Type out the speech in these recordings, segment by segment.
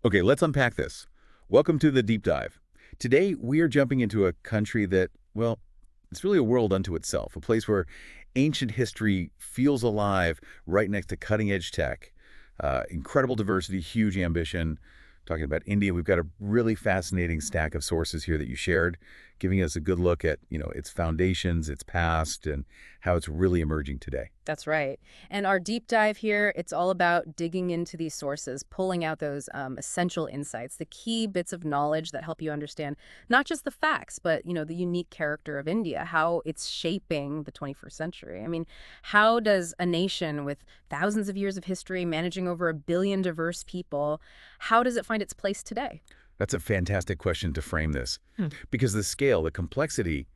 Okay, let's unpack this. Welcome to the deep dive. Today, we are jumping into a country that, well, it's really a world unto itself, a place where ancient history feels alive right next to cutting-edge tech. Incredible diversity, huge ambition. Talking about India, we've got a really fascinating stack of sources here that you shared, giving us a good look at, its foundations, its past, and how it's really emerging today. That's right. And our deep dive here, it's all about digging into these sources, pulling out those essential insights, the key bits of knowledge that help you understand not just the facts, but, the unique character of India, how it's shaping the 21st century. I mean, how does a nation with thousands of years of history, managing over 1 billion diverse people, how does it find its place today? That's a fantastic question to frame this, because the scale, the complexity,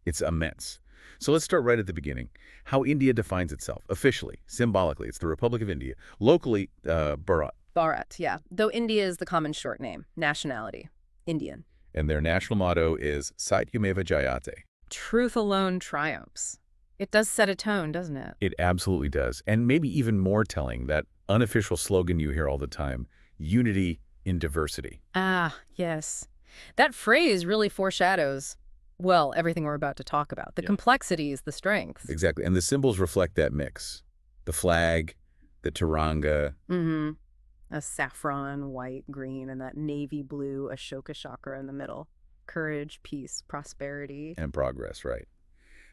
it's immense. So let's start right at the beginning. How India defines itself, officially, symbolically. It's the Republic of India. Locally, Bharat. Bharat, yeah. Though India is the common short name, nationality, Indian. And their national motto is Satyameva Jayate. Truth alone triumphs. It does set a tone, doesn't it? It absolutely does. And maybe even more telling, that unofficial slogan you hear all the time, unity in diversity. Ah, yes. That phrase really foreshadows, well, everything we're about to talk about. The complexities, the strengths. Exactly. And the symbols reflect that mix. The flag, the Tiranga. Mm-hmm. A saffron, white, green, and that navy blue Ashoka chakra in the middle. Courage, peace, prosperity. And progress, right.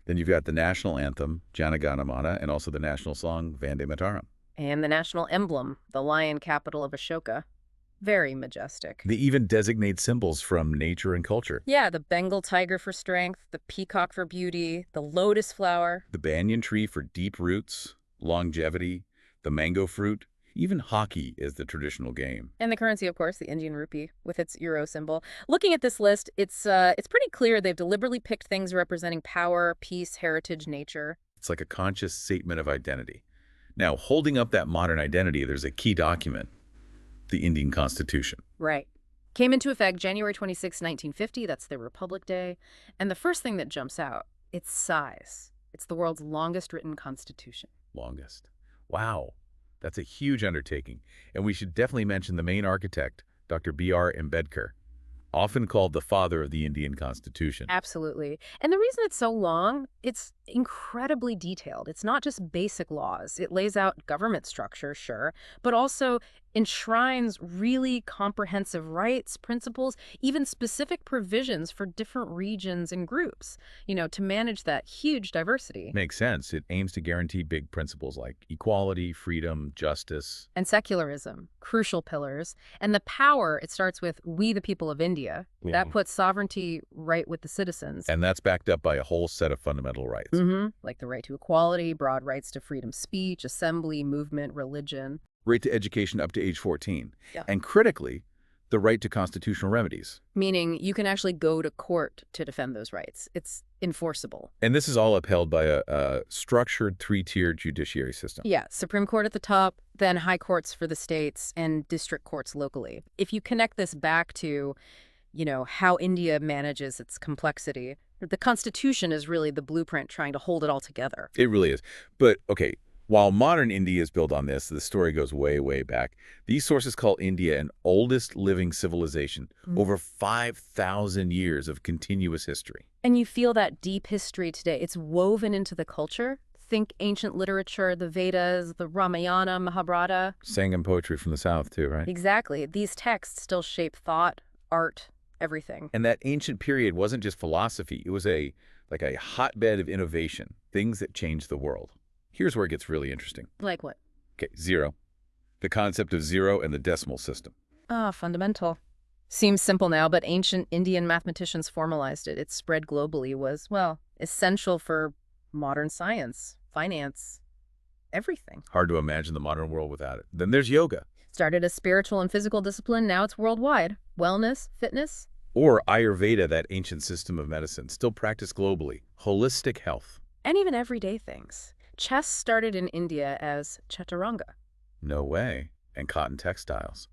Then you've got the national anthem, Jana Gana Mana, and also the national song, Vande Mataram. And the national emblem, the lion capital of Ashoka. Very majestic. They even designate symbols from nature and culture. Yeah, the Bengal tiger for strength, the peacock for beauty, the lotus flower. The banyan tree for deep roots, longevity, the mango fruit. Even hockey is the traditional game. And the currency, of course, the Indian rupee with its euro symbol. Looking at this list, it's pretty clear they've deliberately picked things representing power, peace, heritage, nature. It's like a conscious statement of identity. Now, holding up that modern identity, there's a key document, the Indian Constitution. Right. Came into effect January 26, 1950. That's the Republic Day. And the first thing that jumps out, its size. It's the world's longest written constitution. Longest. Wow. That's a huge undertaking. And we should definitely mention the main architect, Dr. B.R. Ambedkar, often called the father of the Indian Constitution. Absolutely. And the reason it's so long, it's incredibly detailed. It's not just basic laws. It lays out government structure, sure, but also enshrines really comprehensive rights, principles, even specific provisions for different regions and groups, to manage that huge diversity. Makes sense. It aims to guarantee big principles like equality, freedom, justice. And secularism, crucial pillars. And the power, it starts with we the people of India. That puts sovereignty right with the citizens. And that's backed up by a whole set of fundamental rights. Like the right to equality, broad rights to freedom of speech, assembly, movement, religion. Right to education up to age 14. Yeah. And critically, the right to constitutional remedies. Meaning you can actually go to court to defend those rights. It's enforceable. And this is all upheld by a structured three-tiered judiciary system. Yeah, Supreme Court at the top, then high courts for the states, and district courts locally. If you connect this back to, how India manages its complexity, the Constitution is really the blueprint trying to hold it all together. It really is. But, okay, while modern India is built on this, the story goes way, way back. These sources call India an oldest living civilization, over 5,000 years of continuous history. And you feel that deep history today. It's woven into the culture. Think ancient literature, the Vedas, the Ramayana, Mahabharata. Sangam poetry from the South, too, right? Exactly. These texts still shape thought, art, everything. And that ancient period wasn't just philosophy. It was a hotbed of innovation, things that changed the world. Here's where it gets really interesting. Like what? Okay, zero. The concept of zero and the decimal system. Ah, fundamental. Seems simple now, but ancient Indian mathematicians formalized it. It spread globally, was, well, essential for modern science, finance, everything. Hard to imagine the modern world without it. Then there's yoga. Started as spiritual and physical discipline, now it's worldwide. Wellness, fitness. Or Ayurveda, that ancient system of medicine, still practiced globally. Holistic health. And even everyday things. Chess started in India as chaturanga. No way. And cotton textiles.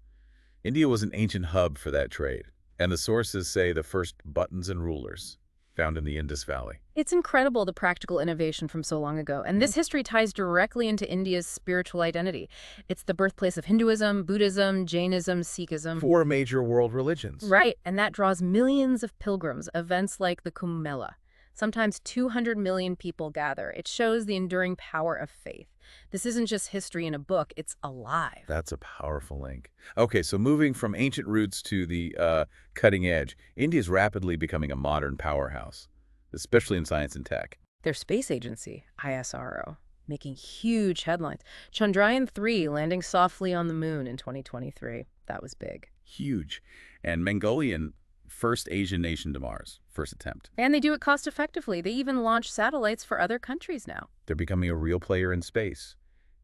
India was an ancient hub for that trade. And the sources say the first buttons and rulers. found in the Indus Valley. It's incredible the practical innovation from so long ago, and this history ties directly into India's spiritual identity. It's the birthplace of Hinduism, Buddhism, Jainism, Sikhism. 4 major world religions. Right, and that draws millions of pilgrims, events like the Kumbh Mela. Sometimes 200 million people gather. It shows the enduring power of faith. This isn't just history in a book, it's alive. That's a powerful link. Okay, so moving from ancient roots to the cutting edge, India is rapidly becoming a modern powerhouse, especially in science and tech. Their space agency, ISRO, making huge headlines. Chandrayaan-3 landing softly on the moon in 2023. That was big. Huge. And Mongolian, first Asian nation to Mars, first attempt. And they do it cost effectively. They even launch satellites for other countries now. They're becoming a real player in space.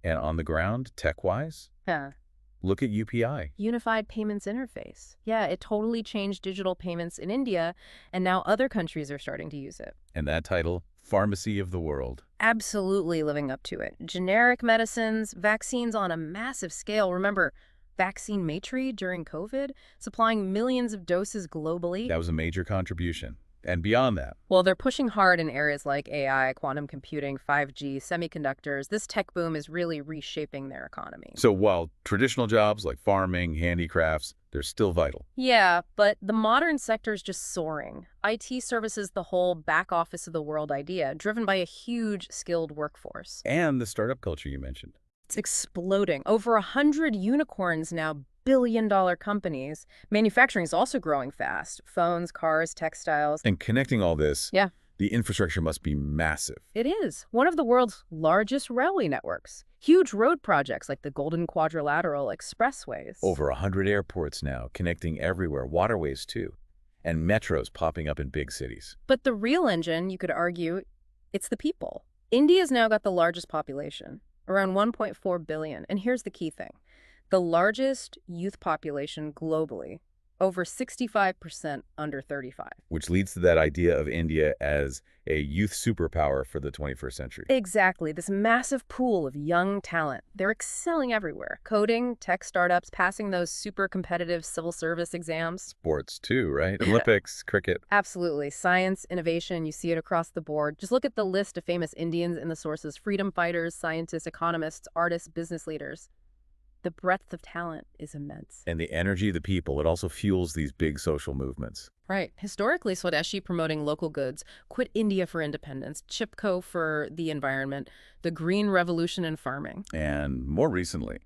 And on the ground, tech-wise, Yeah. look at UPI. Unified Payments Interface. Yeah, it totally changed digital payments in India, and now other countries are starting to use it. And that title, Pharmacy of the World. Absolutely living up to it. Generic medicines, vaccines on a massive scale. Remember, Vaccine Matri during COVID, supplying millions of doses globally. That was a major contribution. And beyond that, Well, they're pushing hard in areas like AI, quantum computing, 5G, semiconductors. This tech boom is really reshaping their economy. so while traditional jobs like farming, handicrafts, they're still vital. Yeah, but the modern sector is just soaring. IT services the whole back office of the world idea, driven by a huge skilled workforce. And the startup culture you mentioned. It's exploding. Over 100 unicorns now, billion-dollar companies. Manufacturing is also growing fast. Phones, cars, textiles. And connecting all this, Yeah. the infrastructure must be massive. It is one of the world's largest railway networks. Huge road projects like the Golden Quadrilateral Expressways. Over 100 airports now, connecting everywhere, waterways too, and metros popping up in big cities. But the real engine, you could argue, it's the people. India's now got the largest population, around 1.4 billion. And here's the key thing. The largest youth population globally, over 65% under 35. Which leads to that idea of India as a youth superpower for the 21st century. Exactly, this massive pool of young talent. They're excelling everywhere. Coding, tech startups, passing those super competitive civil service exams. Sports too, right? Olympics, cricket. Absolutely. Science, innovation, you see it across the board. Just look at the list of famous Indians in the sources: freedom fighters, scientists, economists, artists, business leaders. The breadth of talent is immense. And the energy of the people, it also fuels these big social movements. Right. Historically, Swadeshi promoting local goods, Quit India for independence, Chipko for the environment, the green revolution in farming. And more recently,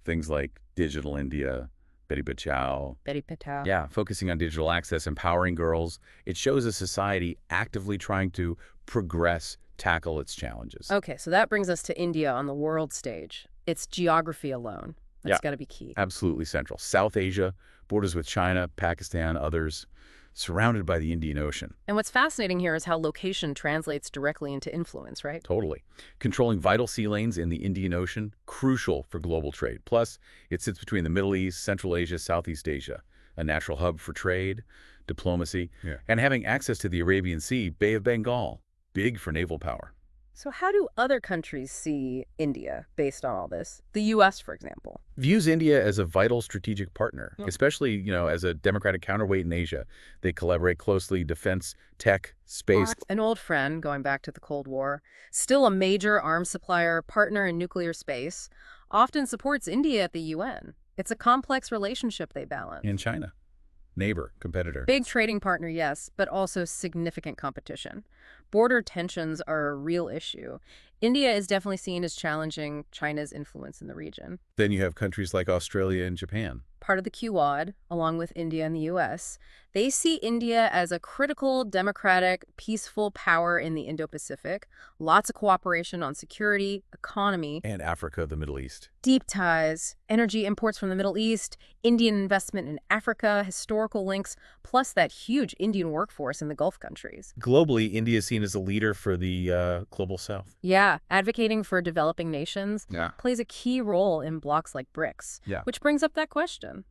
things like Digital India, Beti Bachao. Beti Patel. Yeah, focusing on digital access, empowering girls. It shows a society actively trying to progress, tackle its challenges. Okay, so that brings us to India on the world stage. Its geography alone. That's Yeah. got to be key. Absolutely central. South Asia, borders with China, Pakistan, others, surrounded by the Indian Ocean. And what's fascinating here is how location translates directly into influence, right? Totally. Controlling vital sea lanes in the Indian Ocean, crucial for global trade. Plus, it sits between the Middle East, Central Asia, Southeast Asia, a natural hub for trade, diplomacy, and having access to the Arabian Sea, Bay of Bengal, big for naval power. So how do other countries see India based on all this? The U.S., for example. Views India as a vital strategic partner, especially, as a democratic counterweight in Asia. They collaborate closely, defense, tech, space. An old friend, going back to the Cold War, still a major arms supplier, partner in nuclear space, often supports India at the UN. It's a complex relationship they balance. In China. Neighbor, competitor. Big trading partner, yes, but also significant competition. Border tensions are a real issue. India is definitely seen as challenging China's influence in the region. Then you have countries like Australia and Japan. Part of the Quad, along with India and the U.S., they see India as a critical, democratic, peaceful power in the Indo-Pacific. Lots of cooperation on security, economy. And Africa, the Middle East. Deep ties, energy imports from the Middle East, Indian investment in Africa, historical links, plus that huge Indian workforce in the Gulf countries. Globally, India is seen as a leader for the global south. Yeah, advocating for developing nations plays a key role in blocs like BRICS, which brings up that question.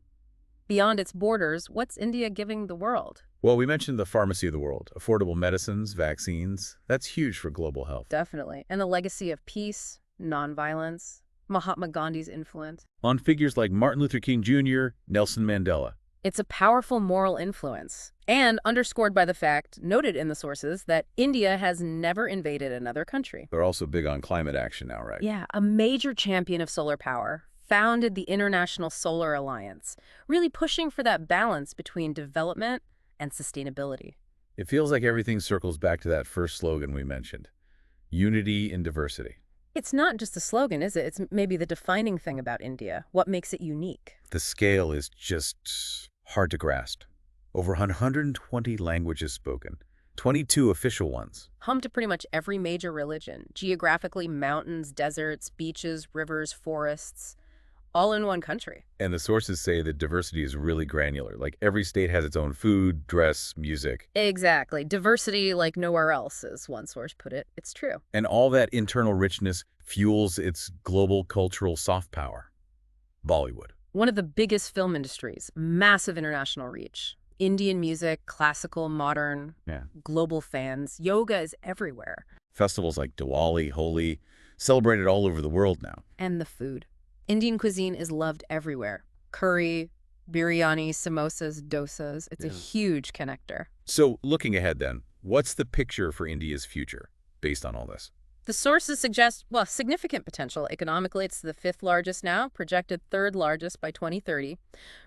Beyond its borders, what's India giving the world? Well, we mentioned the pharmacy of the world, affordable medicines, vaccines. That's huge for global health. Definitely. And the legacy of peace, nonviolence, Mahatma Gandhi's influence. On figures like Martin Luther King Jr., Nelson Mandela. It's a powerful moral influence, and underscored by the fact, noted in the sources, that India has never invaded another country. They're also big on climate action now, right? Yeah, a major champion of solar power, founded the International Solar Alliance, really pushing for that balance between development and sustainability. It feels like everything circles back to that first slogan we mentioned, unity in diversity. It's not just a slogan, is it? It's maybe the defining thing about India, what makes it unique. The scale is just hard to grasp. Over 120 languages spoken, 22 official ones. Home to pretty much every major religion, geographically mountains, deserts, beaches, rivers, forests, all in one country. And the sources say that diversity is really granular. Like every state has its own food, dress, music. Exactly. Diversity like nowhere else, as one source put it. It's true. And all that internal richness fuels its global cultural soft power. Bollywood. One of the biggest film industries, massive international reach. Indian music, classical, modern, Yeah. global fans. Yoga is everywhere. Festivals like Diwali, Holi, celebrated all over the world now. And the food. Indian cuisine is loved everywhere. Curry, biryani, samosas, dosas. It's a huge connector. So looking ahead then, what's the picture for India's future based on all this? The sources suggest, well, significant potential. Economically, it's the fifth largest now, projected third largest by 2030.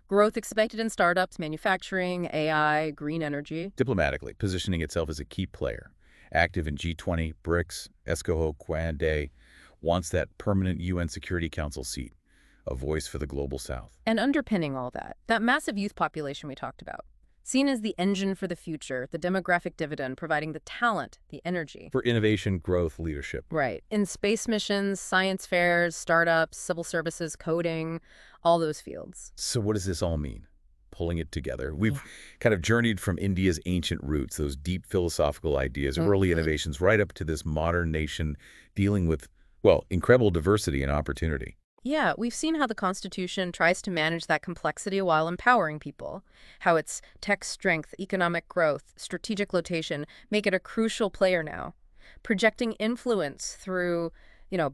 Growth expected in startups, manufacturing, AI, green energy. Diplomatically, positioning itself as a key player, active in G20, BRICS, ESCO, Quad, wants that permanent UN Security Council seat, a voice for the global south. And underpinning all that massive youth population we talked about. Seen as the engine for the future, the demographic dividend providing the talent, the energy. For innovation, growth, leadership. Right. In space missions, science fairs, startups, civil services, coding, all those fields. So what does this all mean? Pulling it together. We've kind of journeyed from India's ancient roots, those deep philosophical ideas, early innovations, right up to this modern nation dealing with, well, incredible diversity and opportunity. Yeah, we've seen how the Constitution tries to manage that complexity while empowering people, how its tech strength, economic growth, strategic location make it a crucial player now, projecting influence through,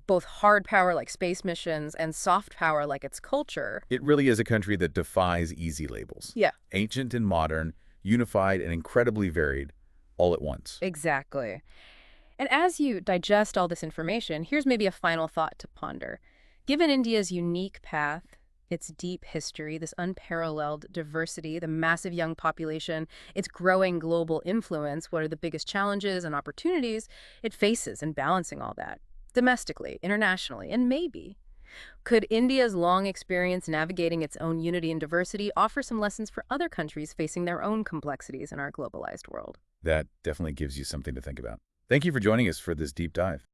both hard power like space missions and soft power like its culture. It really is a country that defies easy labels. Yeah, Ancient and modern, unified and incredibly varied, all at once. exactly. And as you digest all this information, here's maybe a final thought to ponder. Given India's unique path, its deep history, this unparalleled diversity, the massive young population, its growing global influence, what are the biggest challenges and opportunities it faces in balancing all that, domestically, internationally, and maybe could India's long experience navigating its own unity and diversity offer some lessons for other countries facing their own complexities in our globalized world? That definitely gives you something to think about. Thank you for joining us for this deep dive.